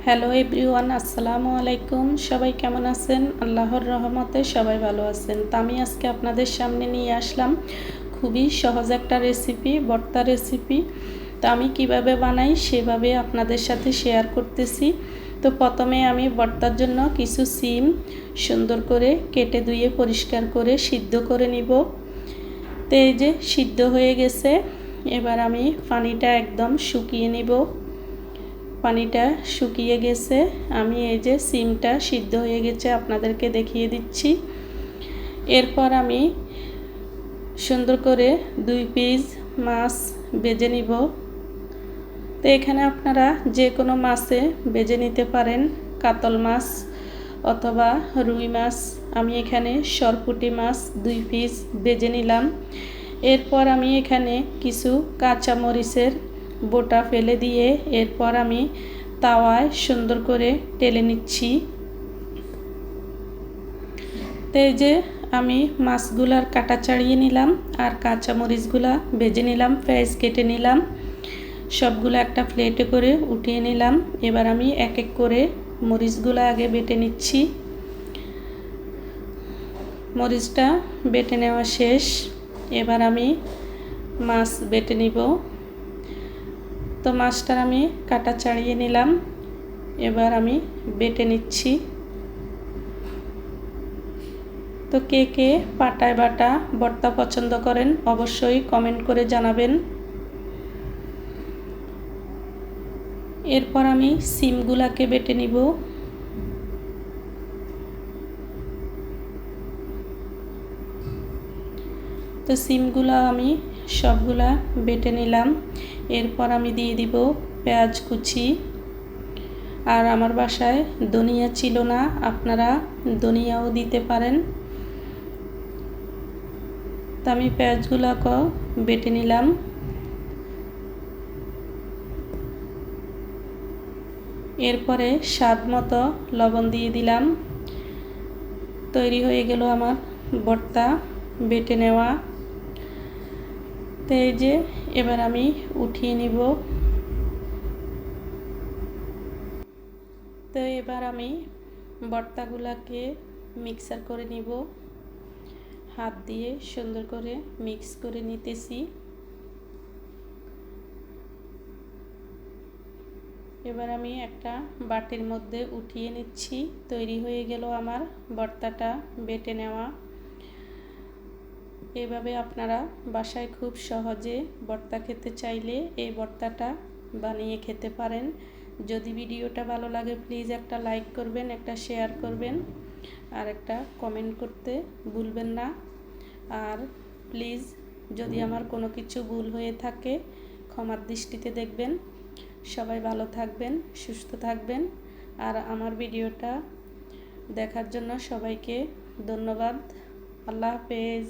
Hello everyone, আসসালামু আলাইকুম। সবাই কেমন আছেন? আল্লাহর রহমতে সবাই ভালো আছেন। তো আমি আজকে আপনাদের সামনে নিয়ে আসলাম খুবই সহজ একটা রেসিপি, ভর্তা রেসিপি। তো আমি কিভাবে বানাই সেভাবে আপনাদের সাথে শেয়ার করতেছি। তো প্রথমে আমি ভর্তার জন্য কিছু সিম সুন্দর করে কেটে ধুয়ে পরিষ্কার করে সিদ্ধ করে নিব। তো এই যে সিদ্ধ হয়ে গেছে, এবার আমি পানিটা একদম শুকিয়ে নিব। পানিটা শুকিয়ে গেছে, আমি এই যে সিমটা সিদ্ধ হয়ে গেছে আপনাদেরকে দেখিয়ে দিচ্ছি। এরপর আমি সুন্দর করে 2 পিস মাছ ভেজে নিব। তো এখানে আপনারা যে কোনো মাছে ভেজে নিতে পারেন, কাতল মাছ অথবা রুই মাছ। আমি এখানে সরপুঁটি মাছ 2 পিস ভেজে নিলাম। এরপর আমি এখানে কিছু কাঁচা মরিচের বোটা ফেলে দিয়ে এরপর আমি তাওয়ায় সুন্দর করে টেলে নিচ্ছি। তো এই যে আমি মাছগুলার কাটা ছাড়িয়ে নিলাম আর কাঁচা মরিচগুলা ভেজে নিলাম, পেঁয়াজ কেটে নিলাম, সবগুলো একটা প্লেটে করে উঠিয়ে নিলাম। এবার আমি এক এক করে মরিচগুলো আগে বেটে নিচ্ছি। মরিচটা বেটে নেওয়া শেষ, এবার আমি মাছ বেটে নিব। তো মাছটা আমি কাটা ছাড়িয়ে নিলাম, এবার আমি বেটে নিচ্ছি। তো কে কে পাটায় বাটা ভর্তা পছন্দ করেন অবশ্যই কমেন্ট করে জানাবেন। এরপর আমি সিমগুলাকে বেটে নিব। তো সিমগুলা আমি সবগুলা বেটে নিলাম। এরপর আমি দিয়ে দিব পেঁয়াজ কুচি। আর আমার বাসায় ধনিয়া ছিল না, আপনারা ধনিয়াও দিতে পারেন। তো আমি পেঁয়াজগুলোকে বেটে নিলাম। এরপরে স্বাদ মতো লবণ দিয়ে দিলাম। তৈরি হয়ে গেল আমার ভর্তা বেটে নেওয়া। তো এই যে এবার আমি উঠিয়ে নিব। তো এবার আমি ভর্তাগুলোকে মিক্সার করে নিব, হাত দিয়ে সুন্দর করে মিক্স করে নিতেছি। এবার আমি একটা বাটির মধ্যে উঠিয়ে নিচ্ছি। তৈরি হয়ে গেল আমার ভর্তাটা বেটে নেওয়া। এভাবে আপনারা বাসায় খুব সহজে ভর্তা খেতে চাইলে এই ভর্তাটা বানিয়ে খেতে পারেন। যদি ভিডিওটা ভালো লাগে প্লিজ একটা লাইক করবেন, একটা শেয়ার করবেন আর একটা কমেন্ট করতে ভুলবেন না। আর প্লিজ যদি আমার কোনো কিছু ভুল হয়ে থাকে ক্ষমার দৃষ্টিতে দেখবেন। সবাই ভালো থাকবেন, সুস্থ থাকবেন। আর আমার ভিডিওটা দেখার জন্য সবাইকে ধন্যবাদ। আল্লাহ হাফেজ।